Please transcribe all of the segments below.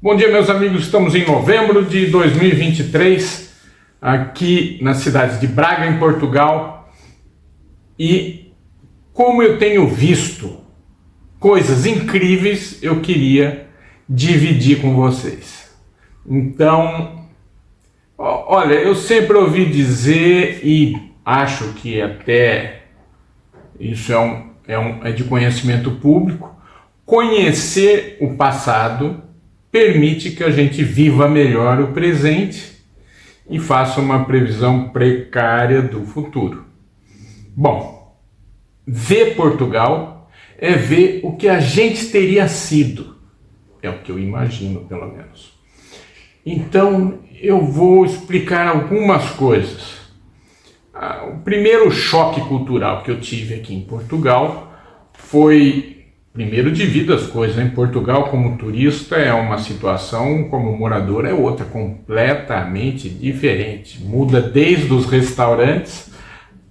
Bom dia, meus amigos. Estamos em novembro de 2023, aqui na cidade de Braga, em Portugal. E como eu tenho visto coisas incríveis, eu queria dividir com vocês. Então, olha, eu sempre ouvi dizer, e acho que até isso é de conhecimento público, conhecer o passado permite que a gente viva melhor o presente e faça uma previsão precária do futuro. Bom, ver Portugal é ver o que a gente teria sido. É o que eu imagino, pelo menos. Então, eu vou explicar algumas coisas. O primeiro choque cultural que eu tive aqui em Portugal foi... Primeiro, divido as coisas. Em Portugal, como turista, é uma situação, como morador, é outra, completamente diferente. Muda desde os restaurantes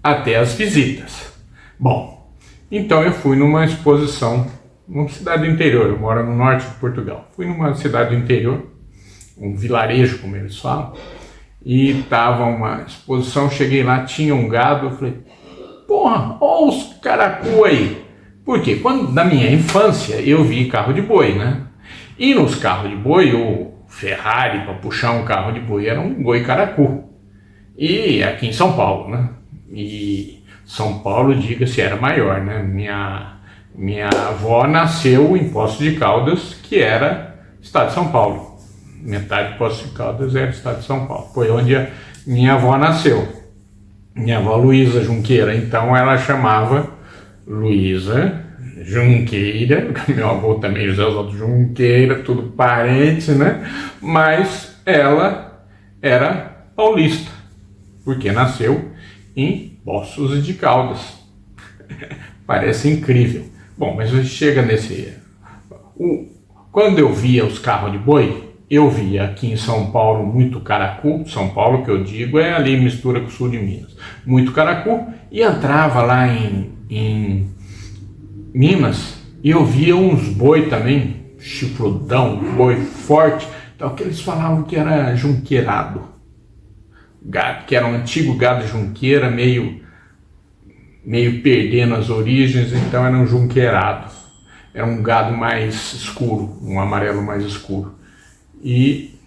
até as visitas. Bom, então eu fui numa exposição, numa cidade do interior. Eu moro no norte de Portugal. Fui numa cidade do interior, um vilarejo, como eles falam, e estava uma exposição. Cheguei lá, tinha um gado. Eu falei, porra, olha os caracu aí. Porque na minha infância eu vi carro de boi, né? E nos carros de boi, o Ferrari para puxar um carro de boi era um boi caracu. E aqui em São Paulo, né? E São Paulo, diga-se, era maior, né? Minha avó nasceu em Poços de Caldas, que era estado de São Paulo. Metade de Poços de Caldas era estado de São Paulo. Foi onde a minha avó nasceu. Minha avó Luísa Junqueira, então ela chamava Luísa Junqueira, meu avô também José Oswaldo Junqueira, tudo parente, né? Mas ela era paulista, porque nasceu em Poços de Caldas. Parece incrível. Bom, mas a gente chega nesse... Quando eu via os carros de boi, eu via aqui em São Paulo muito caracu. São Paulo, que eu digo, é ali mistura com o sul de Minas. Muito caracu. E entrava lá em Minas e eu via uns boi também, chifrudão, boi forte, então que eles falavam que era junqueirado, gado, que era um antigo gado junqueira, meio perdendo as origens, então era um junqueirado, era um gado mais escuro, um amarelo mais escuro. E,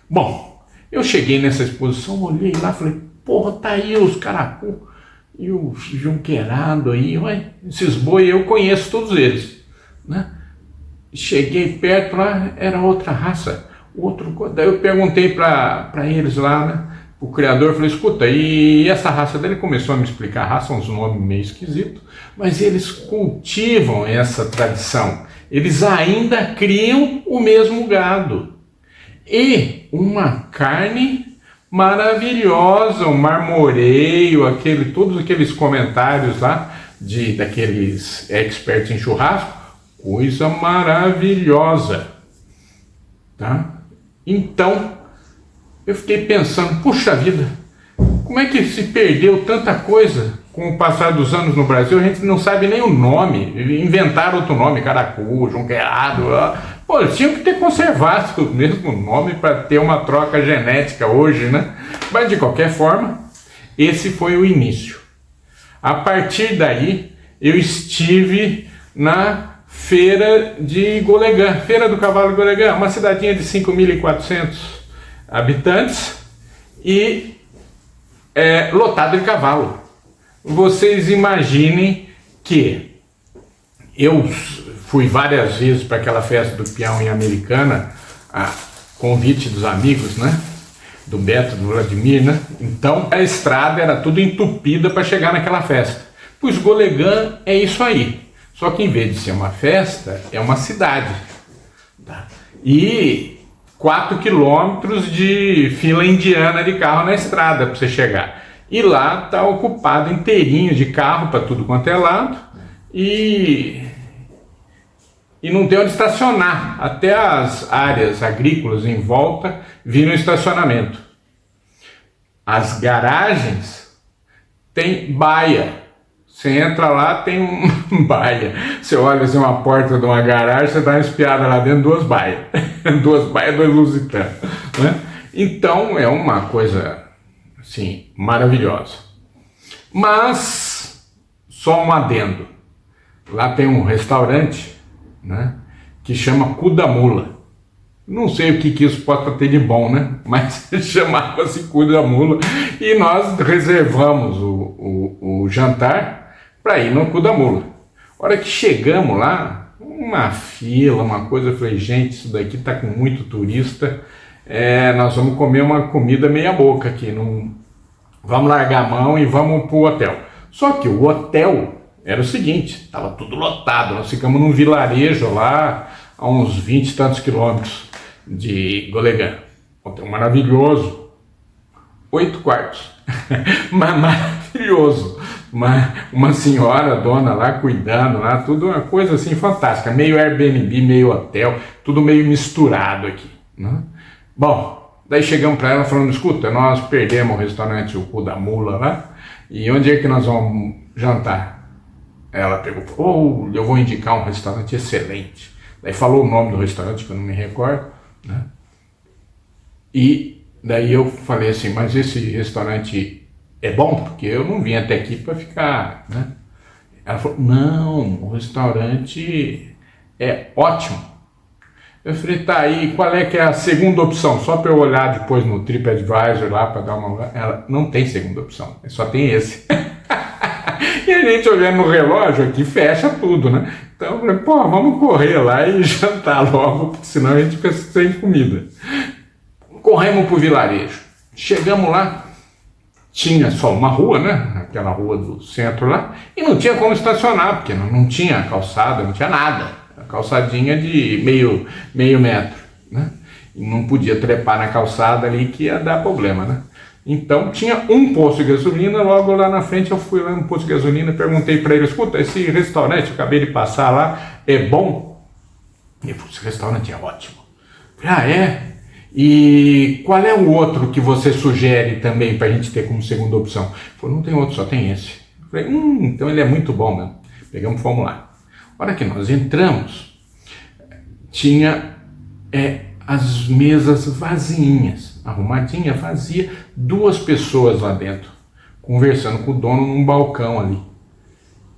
bom, eu cheguei nessa exposição, olhei lá, falei, porra, tá aí os caracu e o junqueirado aí, ué, esses boi eu conheço todos eles, né? Cheguei perto lá, era outra raça, daí eu perguntei para eles lá, né, o criador, falei, escuta, e essa raça dele? Começou a me explicar a raça, uns nomes meio esquisitos, mas eles cultivam essa tradição, eles ainda criam o mesmo gado, e uma carne maravilhosa, um marmoreio, todos aqueles comentários lá daqueles experts em churrasco, coisa maravilhosa, tá? Então eu fiquei pensando, puxa vida, como é que se perdeu tanta coisa com o passar dos anos no Brasil? A gente não sabe nem o nome, inventaram outro nome, caracu, junqueirado. Pô, eles tinham que ter conservado o mesmo nome para ter uma troca genética hoje, né? Mas de qualquer forma, esse foi o início. A partir daí, eu estive na Feira de Golegã, Feira do Cavalo de Golegã, uma cidadinha de 5.400 habitantes e lotada de cavalo. Vocês imaginem que eu fui várias vezes para aquela festa do peão em Americana, a convite dos amigos, né? Do Beto, do Vladimir, né? Então a estrada era tudo entupida para chegar naquela festa. Pois Golegã é isso aí. Só que em vez de ser uma festa, é uma cidade. Tá? E 4 quilômetros de fila indiana de carro na estrada para você chegar. E lá está ocupado inteirinho de carro para tudo quanto é lado. E não tem onde estacionar. Até as áreas agrícolas em volta viram estacionamento. As garagens têm baia. Você entra lá, tem um baia. Você olha assim, uma porta de uma garagem, você dá uma espiada lá dentro, duas baias. Duas baias, dois lusitanos, né? Então é uma coisa assim, maravilhosa. Mas, só um adendo. Lá tem um restaurante, né, que chama Cu da Mula. Não sei o que isso pode ter de bom, né? Mas chamava-se Cu da Mula. E nós reservamos o jantar para ir no Cu da Mula. A hora que chegamos lá, uma fila, uma coisa, eu falei, gente, isso daqui tá com muito turista, nós vamos comer uma comida meia boca aqui, não... vamos largar a mão e vamos pro hotel. Só que o hotel era o seguinte, estava tudo lotado, nós ficamos num vilarejo lá, a uns 20 e tantos quilômetros de Golegan. Hotel maravilhoso, 8 quartos, mas maravilhoso. Uma senhora, dona lá, cuidando lá, tudo uma coisa assim fantástica, meio Airbnb, meio hotel, tudo meio misturado aqui, né? Bom, daí chegamos para ela falando, escuta, nós perdemos o restaurante, o Cu da Mula lá, e onde é que nós vamos jantar? Ela pegou, eu vou indicar um restaurante excelente. Daí falou o nome do restaurante, que eu não me recordo, né? E daí eu falei assim, mas esse restaurante é bom? Porque eu não vim até aqui para ficar, né? Ela falou, não, o restaurante é ótimo. Eu falei, tá aí, qual é que é a segunda opção? Só para eu olhar depois no TripAdvisor lá para dar uma... Ela, não tem segunda opção, só tem esse. E a gente olhando no relógio aqui, fecha tudo, né? Então eu falei, pô, vamos correr lá e jantar logo, porque senão a gente fica sem comida. Corremos pro vilarejo. Chegamos lá, tinha só uma rua, né? Aquela rua do centro lá, e não tinha como estacionar, porque não tinha calçada, não tinha nada. A calçadinha de meio metro, né? E não podia trepar na calçada ali que ia dar problema, né? Então tinha um posto de gasolina, logo lá na frente eu fui lá no posto de gasolina e perguntei para ele, escuta, esse restaurante, eu acabei de passar lá, é bom? Ele falou, esse restaurante é ótimo. Eu falei, é? E qual é o outro que você sugere também para a gente ter como segunda opção? Ele falou, não tem outro, só tem esse. Eu falei, então ele é muito bom mesmo. Pegamos, fomos lá. A hora que nós entramos, tinha as mesas vazinhas, arrumadinha, vazia, 2 pessoas lá dentro, conversando com o dono num balcão ali.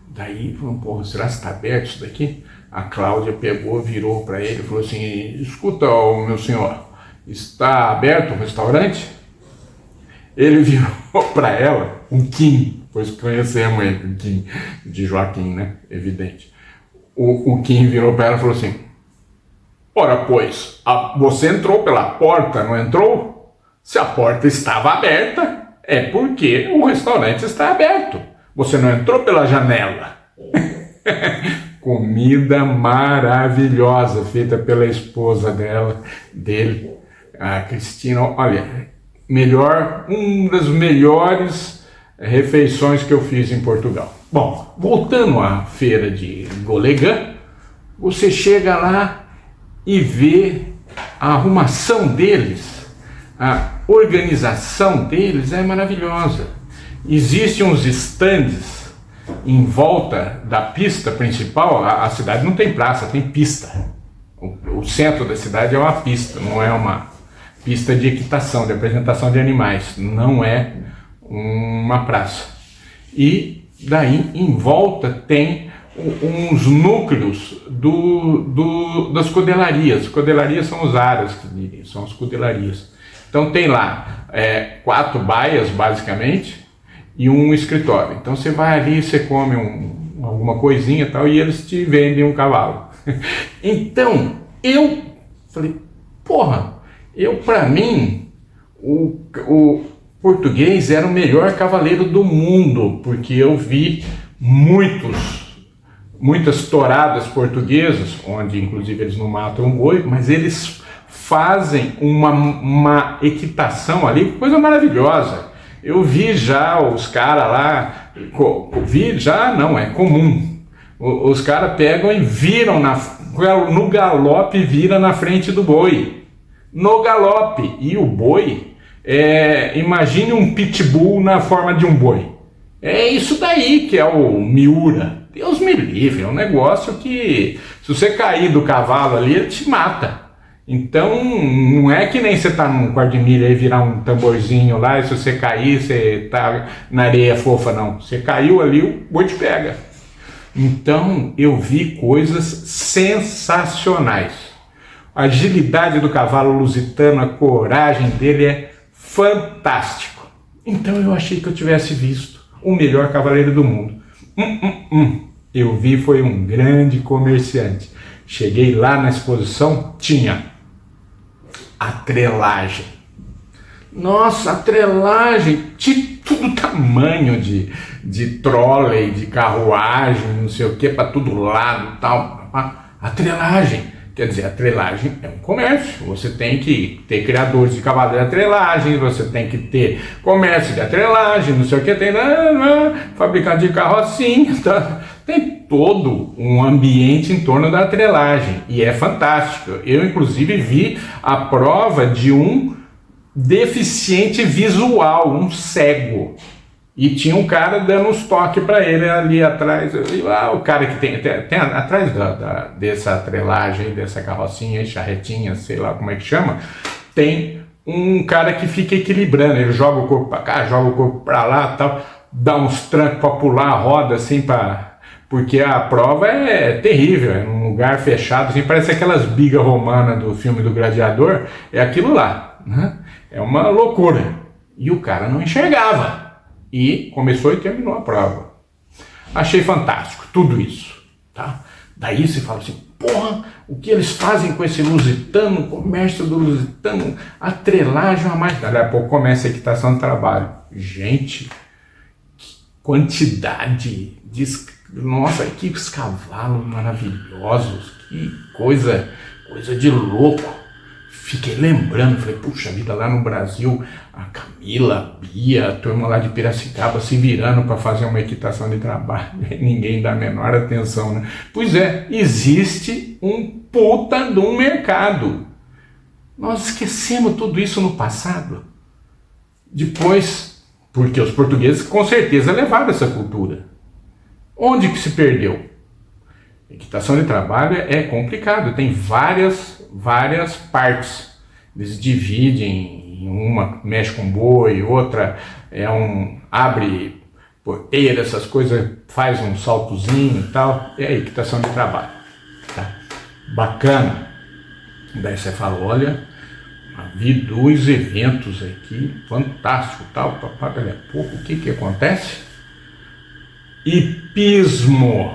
Daí, falamos, porra, será que está aberto isso daqui? A Cláudia pegou, virou para ele e falou assim, escuta, meu senhor, está aberto o restaurante? Ele virou para ela, o Kim, pois conhecemos ele, o Kim, de Joaquim, né, evidente. O Kim virou para ela e falou assim, ora, pois, você entrou pela porta, não entrou? Se a porta estava aberta, é porque o restaurante está aberto. Você não entrou pela janela. Comida maravilhosa, feita pela esposa dele, a Cristina. Olha, uma das melhores refeições que eu fiz em Portugal. Bom, voltando à feira de Golegan, você chega lá e vê a arrumação deles, a organização deles é maravilhosa. Existem uns estandes em volta da pista principal, a cidade não tem praça, tem pista. O centro da cidade é uma pista, não é uma pista de equitação, de apresentação de animais, não é uma praça. E daí em volta tem uns núcleos das codelarias. Codelarias são os aras, são as codelarias. Então tem lá 4 baias, basicamente, e um escritório. Então você vai ali, você come alguma coisinha e tal, e eles te vendem um cavalo. Então, eu falei, porra, pra mim, o português era o melhor cavaleiro do mundo, porque eu vi muitas touradas portuguesas, onde inclusive eles não matam um boi, mas eles fazem uma equitação ali, coisa maravilhosa. Eu vi já os caras lá, é comum. Os caras pegam e viram no galope, vira na frente do boi. No galope. E o boi, imagine um pitbull na forma de um boi. É isso daí que é o Miura. Deus me livre, é um negócio que se você cair do cavalo ali, ele te mata. Então não é que nem você tá num quarto de milha e virar um tamborzinho lá e se você cair, você tá na areia fofa, não. Você caiu ali, o boi te pega. Então eu vi coisas sensacionais. A agilidade do cavalo lusitano, a coragem dele é fantástico. Então eu achei que eu tivesse visto o melhor cavaleiro do mundo. Eu vi foi um grande comerciante. Cheguei lá na exposição, tinha atrelagem. Nossa, atrelagem de todo tamanho, de trolley, de carruagem, não sei o que, para todo lado e tal. Atrelagem. Quer dizer, a atrelagem é um comércio. Você tem que ter criadores de cavalo de atrelagem, você tem que ter comércio de atrelagem, não sei o que, tem fabricante de carrocinha, tá? Tem todo um ambiente em torno da atrelagem e é fantástico. Eu, inclusive, vi a prova de um deficiente visual, um cego. E tinha um cara dando uns toques para ele ali atrás. O cara que tem atrás dessa atrelagem, dessa carrocinha, charretinha, sei lá como é que chama, tem um cara que fica equilibrando. Ele joga o corpo para cá, joga o corpo para lá, tal, dá uns trancos para pular a roda, assim, porque a prova é terrível, é num lugar fechado, assim, parece aquelas bigas romanas do filme do Gladiador, é aquilo lá, né? É uma loucura. E o cara não enxergava. E começou e terminou a prova. Achei fantástico, tudo isso, tá? Daí você fala assim, porra, o que eles fazem com esse lusitano, o comércio do lusitano, atrelagem, uma mais... Daqui a pouco começa a equitação de trabalho. Gente, que quantidade de... Nossa, que cavalos maravilhosos, que coisa de louco. Fiquei lembrando, falei, puxa vida, lá no Brasil, a Camila, a Bia, a turma lá de Piracicaba se virando para fazer uma equitação de trabalho, ninguém dá a menor atenção, né? Pois é, existe um puta de um mercado. Nós esquecemos tudo isso no passado. Depois, porque os portugueses com certeza levaram essa cultura. Onde que se perdeu? Equitação de trabalho é complicado, tem várias partes. Eles dividem em uma, mexe com boi, outra abre porteira, essas coisas, faz um saltozinho e tal. É a equitação de trabalho. Tá? Bacana. Daí você fala, olha, vi 2 eventos aqui, fantástico, tal, papá, daqui a pouco, o que acontece? Hipismo.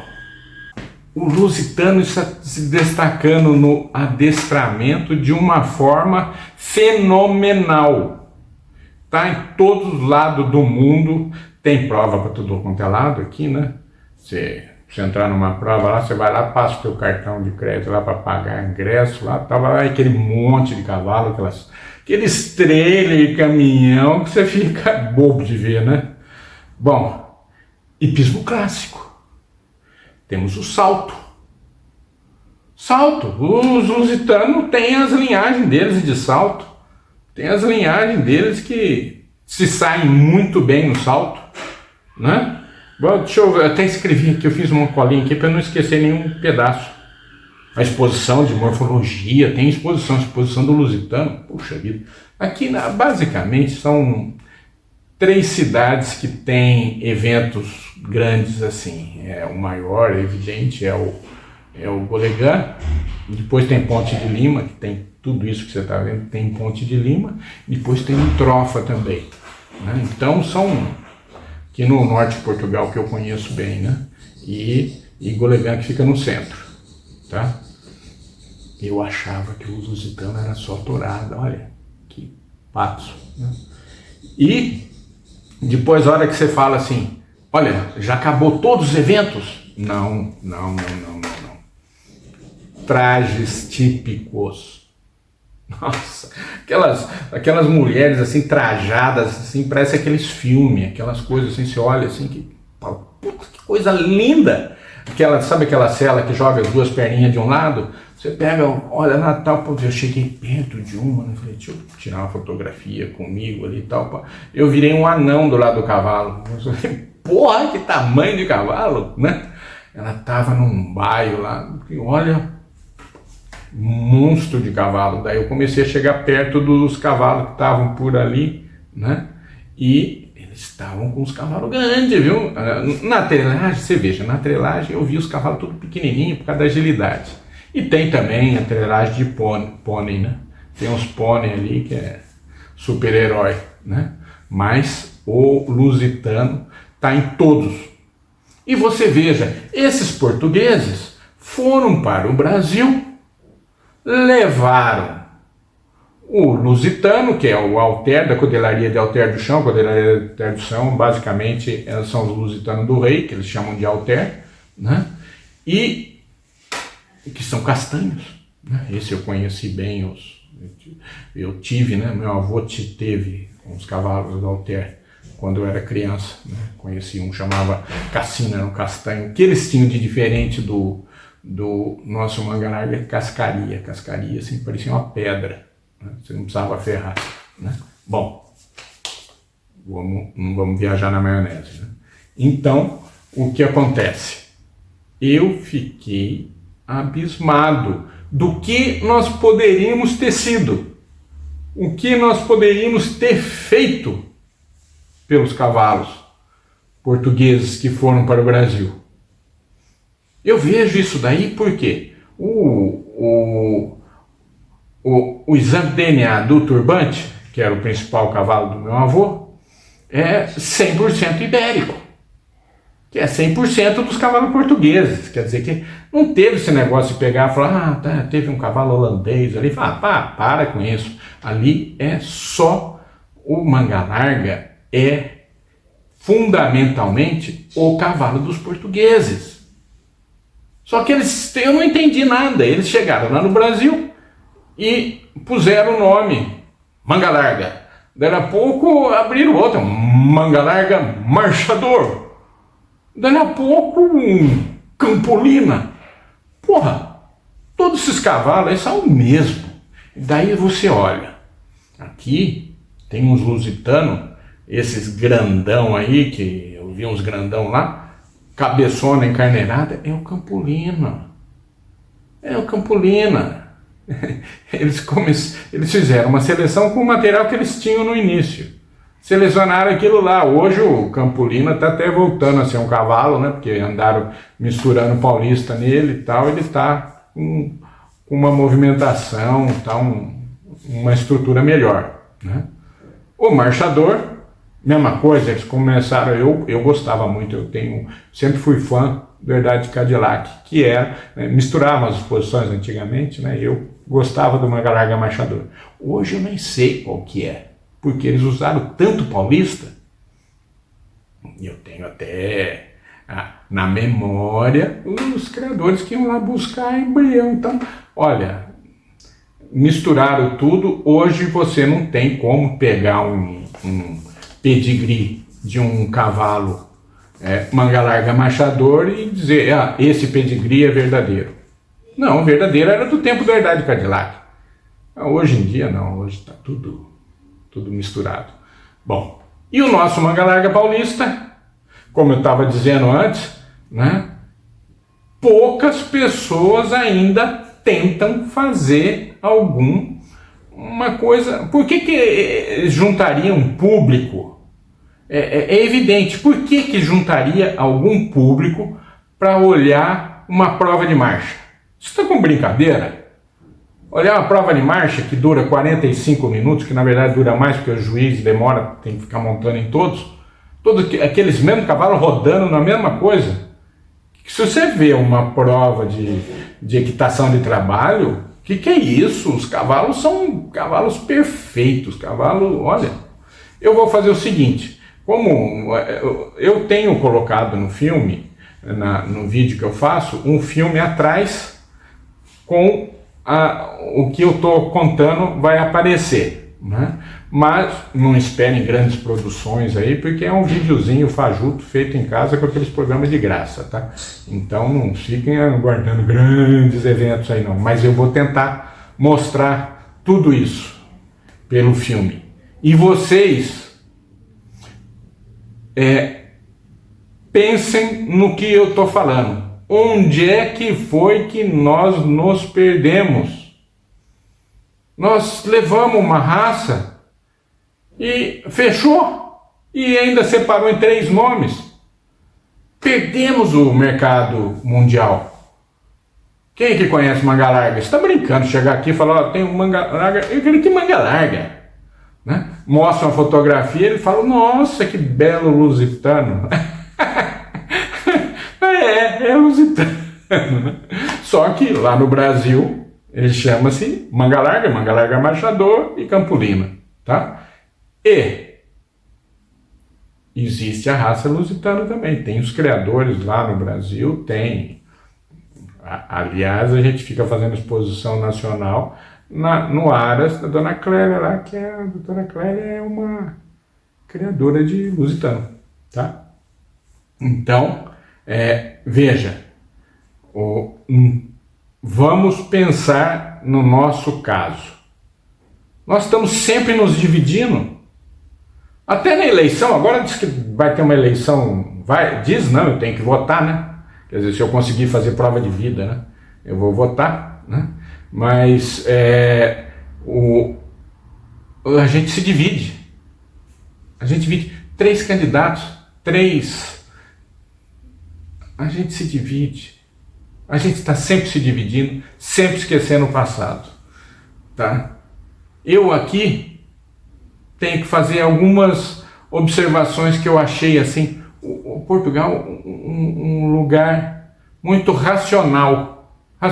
O lusitano está se destacando no adestramento de uma forma fenomenal. Tá em todos os lados do mundo, tem prova para tudo quanto é lado aqui, né? Você entrar numa prova lá, você vai lá, passa o teu cartão de crédito lá para pagar ingresso, lá tava lá aquele monte de cavalo, aqueles trailer e caminhão que você fica bobo de ver, né? Bom, hipismo clássico. Temos o salto. Salto. Os lusitanos têm as linhagens deles de salto. Tem as linhagens deles que se saem muito bem no salto, né? Bom, deixa eu até escrevi aqui, eu fiz uma colinha aqui para não esquecer nenhum pedaço. A exposição de morfologia, tem exposição do lusitano. Puxa vida. Aqui, basicamente, são 3 cidades que têm eventos grandes assim. O maior, evidente, é o Golegã. Depois tem Ponte de Lima, que tem tudo isso que você está vendo, tem Ponte de Lima. Depois tem o Trofa também, né? Então são aqui no norte de Portugal, que eu conheço bem, né? E Golegã, que fica no centro, tá? Eu achava que o lusitano era só tourada, olha que patos, né? E depois, a hora que você fala assim, olha, já acabou todos os eventos? Não. Trajes típicos. Nossa, aquelas mulheres assim, trajadas, assim, parece aqueles filmes, aquelas coisas assim, você olha assim, que coisa linda. Sabe aquela cela que joga as 2 perninhas de um lado? Você pega, olha lá, tal, eu cheguei perto de uma, né? Falei, deixa eu tirar uma fotografia comigo ali e tal. Eu virei um anão do lado do cavalo. porra, que tamanho de cavalo, né? Ela estava num bairro lá, e olha, monstro de cavalo. Daí eu comecei a chegar perto dos cavalos que estavam por ali, né? E eles estavam com os cavalos grandes, viu? Na trelagem, você veja, na trelagem eu vi os cavalos tudo pequenininho por causa da agilidade. E tem também a trelagem de pônei, né? Tem uns pônei ali que é super-herói, né? Mas o lusitano está em todos. E você veja, esses portugueses foram para o Brasil, levaram o lusitano, que é o alter da codelaria de alter do chão. Codelaria de alter do chão, basicamente, são os lusitanos do rei, que eles chamam de alter, né? E que são castanhos, né? Esse eu conheci bem, eu tive, né? Meu avô teve uns cavalos do alter quando eu era criança, né? Conheci um, chamava Cassino, era um castanho. O que eles tinham de diferente do nosso manga larga é cascaria. Cascaria, assim, parecia uma pedra, né? Você não precisava ferrar, né? Bom, não vamos viajar na maionese, né? Então, o que acontece? Eu fiquei abismado do que nós poderíamos ter sido, o que nós poderíamos ter feito pelos cavalos portugueses que foram para o Brasil. Eu vejo isso daí porque o exame de DNA do turbante, que era o principal cavalo do meu avô, é 100% ibérico, que é 100% dos cavalos portugueses. Quer dizer que não teve esse negócio de pegar e falar, teve um cavalo holandês ali. Para com isso. Ali é só o manga larga, é fundamentalmente o cavalo dos portugueses. Só que eu não entendi nada. Eles chegaram lá no Brasil e puseram o nome manga larga. Daí a pouco abriram outro, manga larga marchador. Daí a pouco um campolina. Porra, todos esses cavalos aí são o mesmo. Daí você olha, aqui tem uns lusitanos, esses grandão aí, que eu vi uns grandão lá, cabeçona encarneirada, é o campolina. É o campolina. Eles fizeram uma seleção com o material que eles tinham no início. Selecionaram aquilo lá. Hoje o campolina está até voltando a ser um cavalo, né? Porque andaram misturando paulista nele e tal. Ele está com uma movimentação, tá uma estrutura melhor, né? O marchador, mesma coisa, eles começaram, eu gostava muito, sempre fui fã do Herdade Cadillac, que era, né, misturava as exposições antigamente, né? Eu gostava do manga larga marchador. Hoje eu nem sei qual que é, porque eles usaram tanto paulista, e eu tenho até na memória os criadores que iam lá buscar embrião. Então, olha, misturaram tudo. Hoje você não tem como pegar um pedigree de um cavalo manga larga marchador e dizer, esse pedigree é verdadeiro. Não, o verdadeiro era do tempo da Herdade Cadillac. Hoje em dia não, hoje está tudo misturado. Bom, e o nosso manga larga paulista, como eu estava dizendo antes, né? Poucas pessoas ainda tentam fazer uma coisa. Por que juntariam um público? É evidente. Por que juntaria algum público para olhar uma prova de marcha? Você está com brincadeira? Olhar uma prova de marcha que dura 45 minutos, que na verdade dura mais porque o juiz demora, tem que ficar montando em todos aqueles mesmos cavalos rodando na mesma coisa. Se você vê uma prova de equitação de trabalho, que é isso? Os cavalos são cavalos perfeitos, olha, eu vou fazer o seguinte, como eu tenho colocado no filme, no vídeo que eu faço, um filme atrás com o que eu estou contando vai aparecer, né? Mas não esperem grandes produções aí, porque é um videozinho fajuto feito em casa com aqueles programas de graça, tá? Então não fiquem aguardando grandes eventos aí não, mas eu vou tentar mostrar tudo isso pelo filme. E vocês pensem no que eu estou falando. Onde é que foi que nós nos perdemos? Nós levamos uma raça e fechou, e ainda separou em 3 nomes. Perdemos o mercado mundial. Quem que conhece manga larga? Você está brincando, chegar aqui e falar, ó, tem um manga larga, eu quero que manga larga, né? Mostra uma fotografia, ele fala, nossa, que belo lusitano. É lusitano, né? Só que lá no Brasil, ele chama-se manga larga marchador e campulina, tá? E existe a raça lusitana também, tem os criadores lá no Brasil, tem. Aliás, a gente fica fazendo exposição nacional no Aras da Dona Clélia lá, que a Dona Clélia é uma criadora de lusitano, tá? Então, veja, vamos pensar no nosso caso. Nós estamos sempre nos dividindo. Até na eleição, agora diz que vai ter uma eleição, diz não, eu tenho que votar, né? Quer dizer, se eu conseguir fazer prova de vida, né, eu vou votar, né? Mas a gente se divide. A gente divide 3 candidatos, 3. A gente se divide. A gente está sempre se dividindo, sempre esquecendo o passado, tá? Eu aqui tenho que fazer algumas observações que eu achei assim. O Portugal um lugar muito racional. A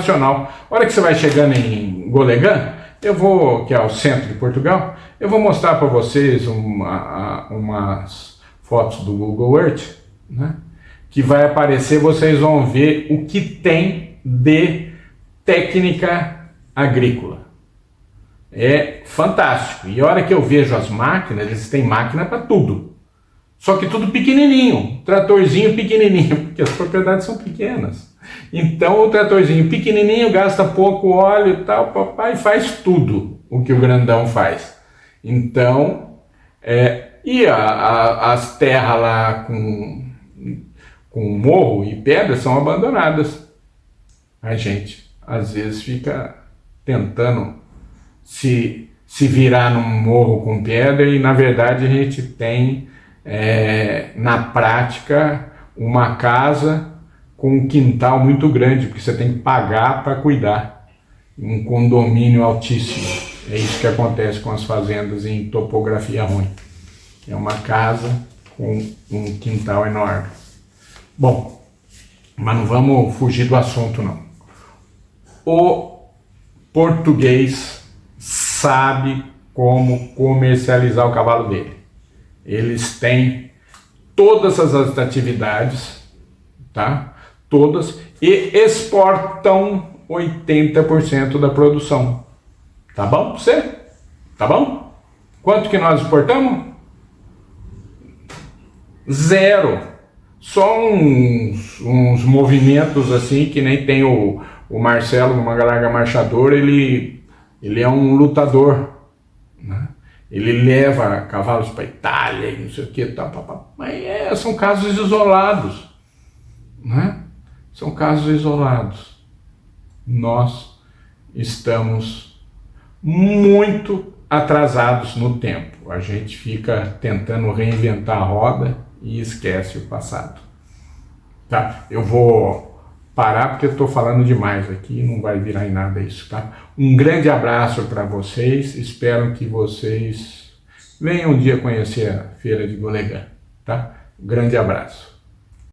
hora que você vai chegando em Golegã, que é o centro de Portugal, eu vou mostrar para vocês umas fotos do Google Earth, né? Que vai aparecer, vocês vão ver o que tem de técnica agrícola. É fantástico. E a hora que eu vejo as máquinas, eles têm máquina para tudo. Só que tudo pequenininho, tratorzinho pequenininho, porque as propriedades são pequenas. Então o tratorzinho pequenininho gasta pouco óleo e tal, papai faz tudo o que o grandão faz. Então, as terras lá com morro e pedra são abandonadas. A gente às vezes fica tentando se virar num morro com pedra e na verdade a gente tem na prática uma casa com um quintal muito grande, porque você tem que pagar para cuidar, um condomínio altíssimo. É isso que acontece com as fazendas em topografia ruim. É uma casa com um quintal enorme. Bom, mas não vamos fugir do assunto não. O português sabe como comercializar o cavalo dele. Eles têm todas as atividades, tá? Todas, e exportam 80% da produção. Tá bom pra você? Tá bom? Quanto que nós exportamos? 0. Só uns movimentos assim, que nem tem o Marcelo no Manga Larga Marchador, ele é um lutador, né? Ele leva cavalos para Itália e não sei o que, tal, mas são casos isolados, né? São casos isolados. Nós estamos muito atrasados no tempo. A gente fica tentando reinventar a roda e esquece o passado. Tá? Eu vou parar porque eu estou falando demais aqui e não vai virar em nada isso, tá? Um grande abraço para vocês, espero que vocês venham um dia conhecer a Feira de Golegã, tá? Um grande abraço.